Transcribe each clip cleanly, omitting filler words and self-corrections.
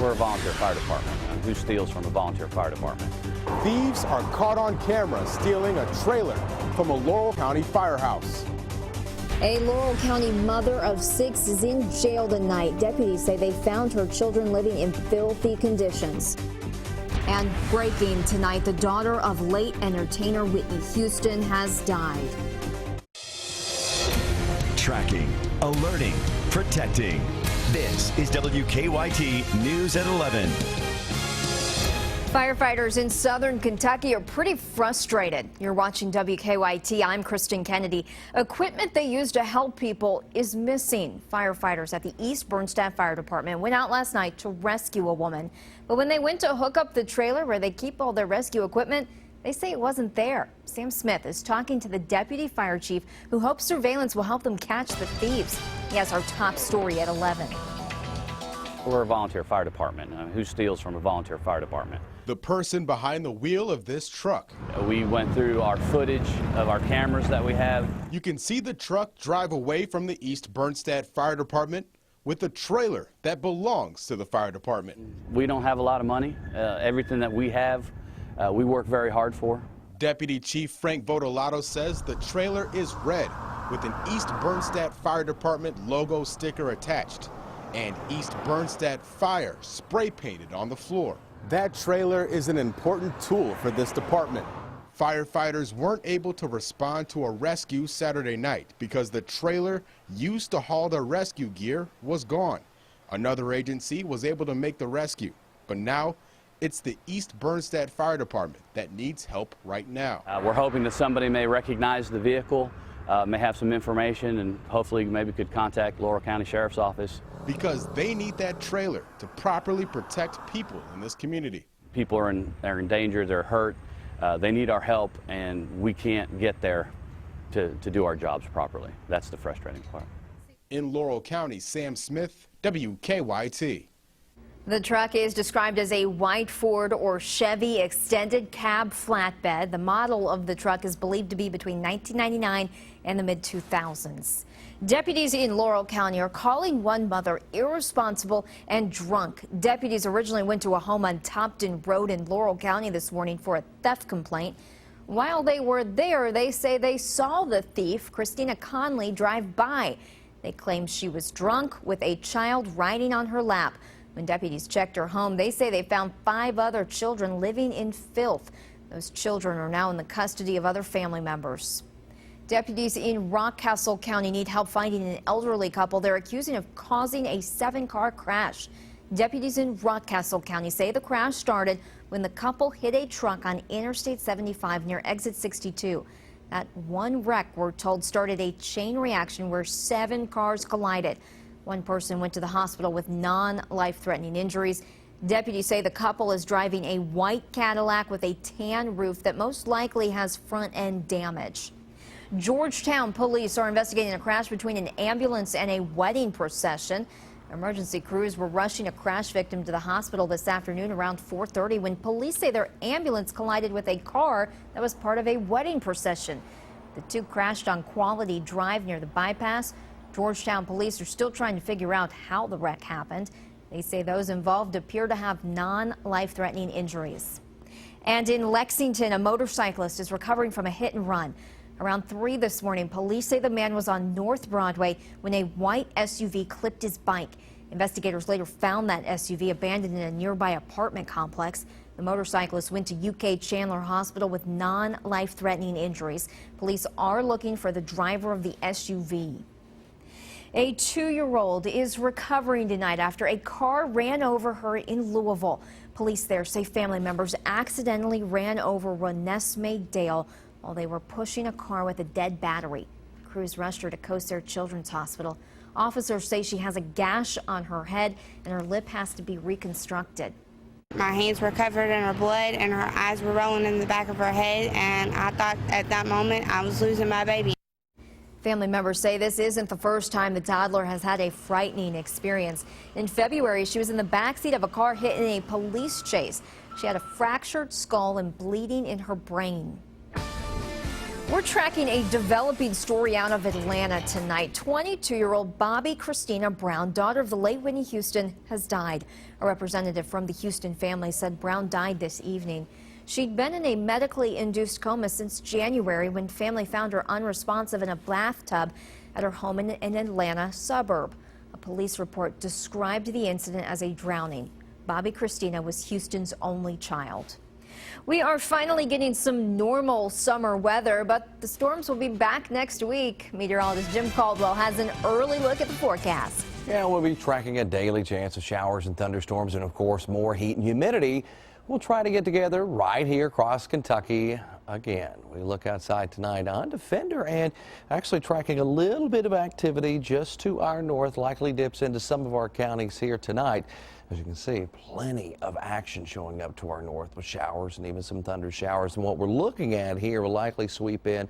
We're a volunteer fire department. Who steals from a volunteer fire department? Thieves are caught on camera stealing a trailer from a Laurel County firehouse. A Laurel County mother of 6 is in jail tonight. Deputies say they found her children living in filthy conditions. And breaking tonight, the daughter of late entertainer Whitney Houston has died. Tracking, alerting, protecting. This is WKYT News at 11. Firefighters in southern Kentucky are pretty frustrated. You're watching WKYT. I'm Kristen Kennedy. Equipment they use to help people is missing. Firefighters at the East Bernstadt Fire Department went out last night to rescue a woman. But when they went to hook up the trailer where they keep all their rescue equipment, they say it wasn't there. Sam Smith is talking to the deputy fire chief who hopes surveillance will help them catch the thieves. He has our top story at 11. We're a volunteer fire department. Who steals from a volunteer fire department? The person behind the wheel of this truck. We went through our footage of our cameras that we have. You can see the truck drive away from the East Bernstadt Fire Department with a trailer that belongs to the fire department. We don't have a lot of money. Everything that we have, we work very hard for. Deputy Chief Frank Vodolato says the trailer is red with an East Bernstadt Fire Department logo sticker attached and East Bernstadt Fire spray painted on the floor. That trailer is an important tool for this department. Firefighters weren't able to respond to a rescue Saturday night because the trailer used to haul their rescue gear was gone. Another agency was able to make the rescue, but now it's the East Bernstadt Fire Department that needs help right now. We're hoping that somebody may recognize the vehicle, may have some information, and hopefully maybe could contact Laurel County Sheriff's Office. Because they need that trailer to properly protect people in this community. People are in danger, they're hurt, they need our help, and we can't get there to do our jobs properly. That's the frustrating part. In Laurel County, Sam Smith, WKYT. The truck is described as a white Ford or Chevy extended cab flatbed. The model of the truck is believed to be between 1999 and the mid-2000s. Deputies in Laurel County are calling one mother irresponsible and drunk. Deputies originally went to a home on Topton Road in Laurel County this morning for a theft complaint. While they were there, they say they saw the thief, Christina Conley, drive by. They claim she was drunk with a child riding on her lap. When deputies checked her home, they say they found 5 other children living in filth. Those children are now in the custody of other family members. Deputies in Rockcastle County need help finding an elderly couple they're accusing of causing a 7-car crash. Deputies in Rockcastle County say the crash started when the couple hit a truck on Interstate 75 near exit 62. That one wreck, we're told, started a chain reaction where 7 cars collided. One person went to the hospital with non-life-threatening injuries. Deputies say the couple is driving a white Cadillac with a tan roof that most likely has front-end damage. Georgetown police are investigating a crash between an ambulance and a wedding procession. Emergency crews were rushing a crash victim to the hospital this afternoon around 4:30 when police say their ambulance collided with a car that was part of a wedding procession. The two crashed on Quality Drive near the bypass. Georgetown police are still trying to figure out how the wreck happened. They say those involved appear to have non-life-threatening injuries. And in Lexington, a motorcyclist is recovering from a hit and run. Around 3 this morning, police say the man was on North Broadway when a white SUV clipped his bike. Investigators later found that SUV abandoned in a nearby apartment complex. The motorcyclist went to UK Chandler Hospital with non-life-threatening injuries. Police are looking for the driver of the SUV. A 2-year-old is recovering tonight after a car ran over her in Louisville. Police there say family members accidentally ran over Renesmee Dale while they were pushing a car with a dead battery. Crews rushed her to Coast Children's Hospital. Officers say she has a gash on her head and her lip has to be reconstructed. My hands were covered in her blood and her eyes were rolling in the back of her head, and I thought at that moment I was losing my baby. Family members say this isn't the first time the toddler has had a frightening experience. In February, she was in the backseat of a car hit in a police chase. She had a fractured skull and bleeding in her brain. We're tracking a developing story out of Atlanta tonight. 22-year-old Bobby Christina Brown, daughter of the late Whitney Houston, has died. A representative from the Houston family said Brown died this evening. She'd been in a medically induced coma since January when family found her unresponsive in a bathtub at her home in an Atlanta suburb. A police report described the incident as a drowning. Bobby Christina was Houston's only child. We are finally getting some normal summer weather, but the storms will be back next week. Meteorologist Jim Caldwell has an early look at the forecast. Yeah, we'll be tracking a daily chance of showers and thunderstorms and, of course, more heat and humidity. We'll try to get together right here across Kentucky again. We look outside tonight on Defender and actually tracking a little bit of activity just to our north, likely dips into some of our counties here tonight. As you can see, plenty of action showing up to our north with showers and even some thunder showers. And what we're looking at here will likely sweep in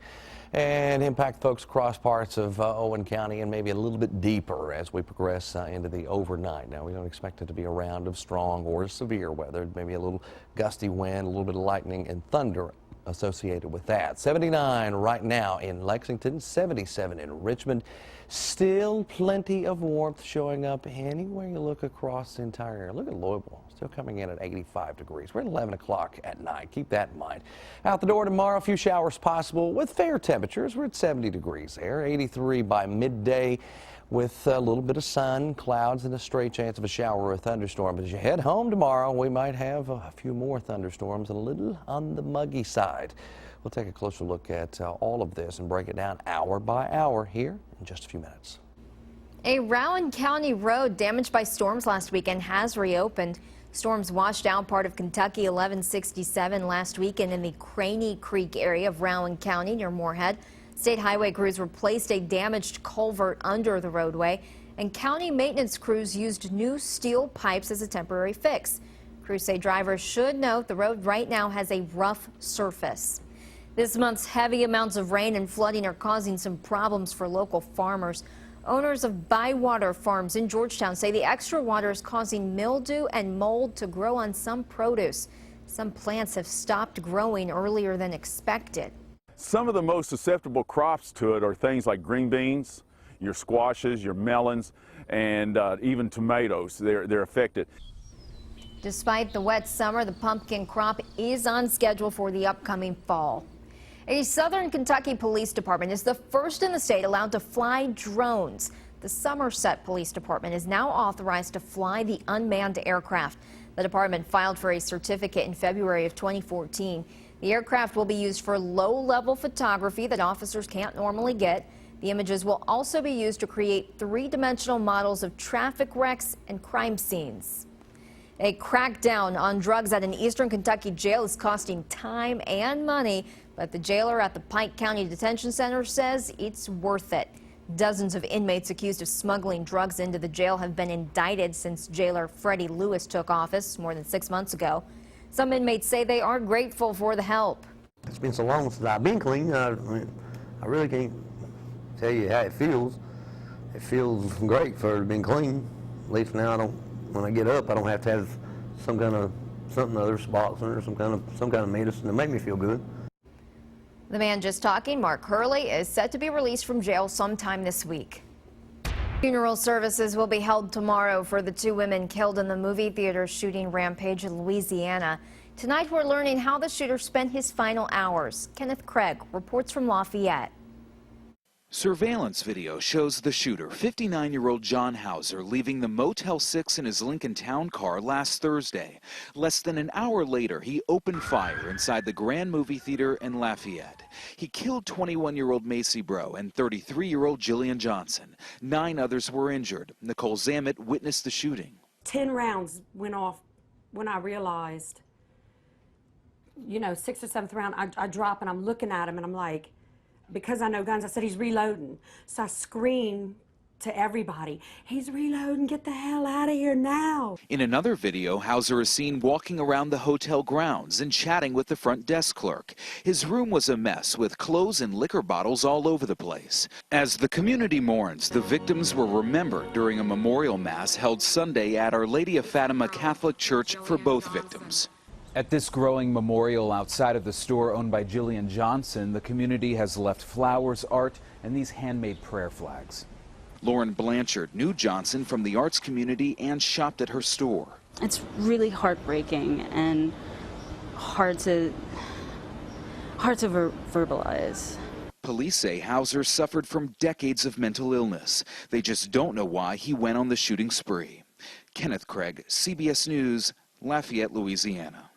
and impact folks across parts of Owen County and maybe a little bit deeper as we progress into the overnight. Now, we don't expect it to be a round of strong or severe weather, maybe a little gusty wind, a little bit of lightning and thunder associated with that. 79 right now in Lexington, 77 in Richmond. Still plenty of warmth showing up anywhere you look across the entire area. Look at Louisville, still coming in at 85 degrees. We're at 11 o'clock at night. Keep that in mind. Out the door tomorrow, a few showers possible with fair temperatures. We're at 70 degrees there, 83 by midday with a little bit of sun, clouds, and a stray chance of a shower or a thunderstorm. But as you head home tomorrow, we might have a few more thunderstorms and a little on the muggy side. We'll take a closer look at all of this and break it down hour by hour here in just a few minutes. A Rowan County road damaged by storms last weekend has reopened. Storms washed out part of Kentucky 1167 last weekend in the Craney Creek area of Rowan County near Moorhead. State highway crews replaced a damaged culvert under the roadway, and county maintenance crews used new steel pipes as a temporary fix. Crews say drivers should note the road right now has a rough surface. This month's heavy amounts of rain and flooding are causing some problems for local farmers. Owners of Bywater Farms in Georgetown say the extra water is causing mildew and mold to grow on some produce. Some plants have stopped growing earlier than expected. Some of the most susceptible crops to it are things like green beans, your squashes, your melons, and even tomatoes. They're affected. Despite the wet summer, the pumpkin crop is on schedule for the upcoming fall. A Southern Kentucky police department is the first in the state allowed to fly drones. The Somerset Police Department is now authorized to fly the unmanned aircraft. The department filed for a certificate in February of 2014. The aircraft will be used for low-level photography that officers can't normally get. The images will also be used to create three-dimensional models of traffic wrecks and crime scenes. A crackdown on drugs at an eastern Kentucky jail is costing time and money, but the jailer at the Pike County Detention Center says it's worth it. Dozens of inmates accused of smuggling drugs into the jail have been indicted since jailer Freddie Lewis took office more than 6 months ago. Some inmates say they are grateful for the help. It's been so long since I've been clean, I really can't tell you how it feels. It feels great for being clean. At least now when I get up, I don't have to have some kind of something other, Suboxone or some kind of medicine to make me feel good. The man just talking, Mark Hurley, is set to be released from jail sometime this week. Funeral services will be held tomorrow for the two women killed in the movie theater shooting rampage in Louisiana. Tonight we're learning how the shooter spent his final hours. Kenneth Craig reports from Lafayette. Surveillance video shows the shooter, 59-year-old John Hauser, leaving the Motel 6 in his Lincoln Town car last Thursday. Less than an hour later, he opened fire inside the Grand Movie Theater in Lafayette. He killed 21-year-old Macy Bro and 33-year-old Jillian Johnson. 9 others were injured. Nicole Zammit witnessed the shooting. 10 rounds went off when I realized, 6th or 7th round, I drop and I'm looking at him and I'm like, because I know guns, I said, he's reloading. So I screamed to everybody, he's reloading, get the hell out of here now. In another video, Hauser is seen walking around the hotel grounds and chatting with the front desk clerk. His room was a mess with clothes and liquor bottles all over the place. As the community mourns, the victims were remembered during a memorial mass held Sunday at Our Lady of Fatima Catholic Church for both victims. At this growing memorial outside of the store owned by Jillian Johnson, the community has left flowers, art, and these handmade prayer flags. Lauren Blanchard knew Johnson from the arts community and shopped at her store. It's really heartbreaking and hard to verbalize. Police say Hauser suffered from decades of mental illness. They just don't know why he went on the shooting spree. Kenneth Craig, CBS News, Lafayette, Louisiana.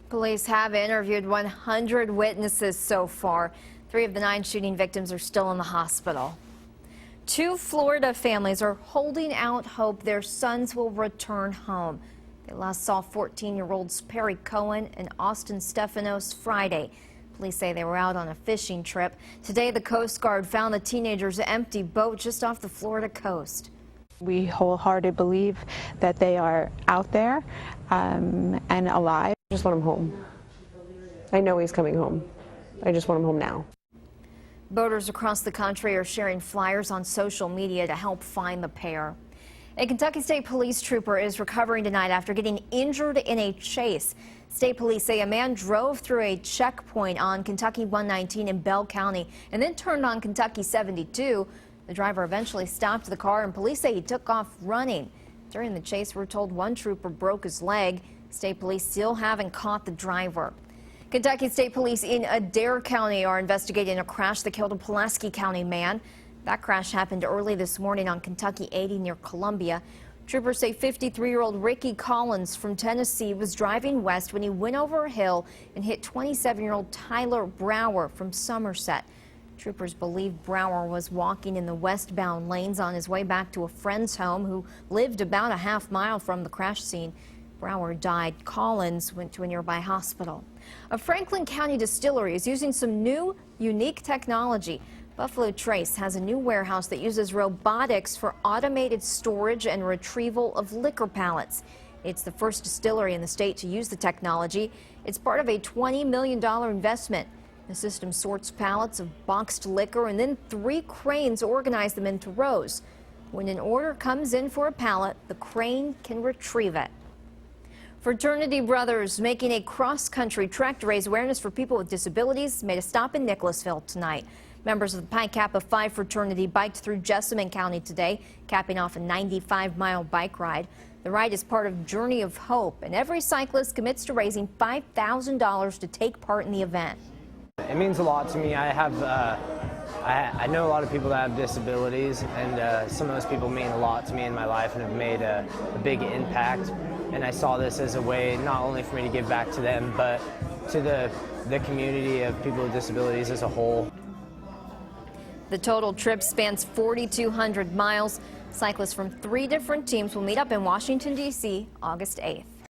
Police have interviewed 100 witnesses so far. 3 of the 9 shooting victims are still in the hospital. 2 Florida families are holding out hope their sons will return home. They last saw 14-year-olds Perry Cohen and Austin Stefanos Friday. Police say they were out on a fishing trip. Today, the Coast Guard found the teenagers' empty boat just off the Florida coast. We wholeheartedly believe that they are out there and alive. I just want him home. I know he's coming home. I just want him home now. Boaters across the country are sharing flyers on social media to help find the pair. A Kentucky State Police trooper is recovering tonight after getting injured in a chase. State police say a man drove through a checkpoint on Kentucky 119 in Bell County and then turned on Kentucky 72. The driver eventually stopped the car and police say he took off running. During the chase, we're told one trooper broke his leg. State police still haven't caught the driver. Kentucky State Police in Adair County are investigating a crash that killed a Pulaski County man. That crash happened early this morning on Kentucky 80 near Columbia. Troopers say 53-year-old Ricky Collins from Tennessee was driving west when he went over a hill and hit 27-year-old Tyler Brower from Somerset. Troopers believe Brower was walking in the westbound lanes on his way back to a friend's home who lived about a half-mile from the crash scene. Brower died. Collins went to a nearby hospital. A Franklin County distillery is using some new, unique technology. Buffalo Trace has a new warehouse that uses robotics for automated storage and retrieval of liquor pallets. It's the first distillery in the state to use the technology. It's part of a $20 million investment. The system sorts pallets of boxed liquor and then 3 cranes organize them into rows. When an order comes in for a pallet, the crane can retrieve it. Fraternity Brothers making a cross-country trek to raise awareness for people with disabilities made a stop in Nicholasville tonight. Members of the Pi Kappa Phi fraternity biked through Jessamine County today, capping off a 95-mile bike ride. The ride is part of Journey of Hope, and every cyclist commits to raising $5,000 to take part in the event. It means a lot to me. I know a lot of people that have disabilities, and some of those people mean a lot to me in my life and have made a big impact. And I saw this as a way not only for me to give back to them, but to the community of people with disabilities as a whole. The total trip spans 4,200 miles. Cyclists from 3 different teams will meet up in Washington, D.C. August 8th.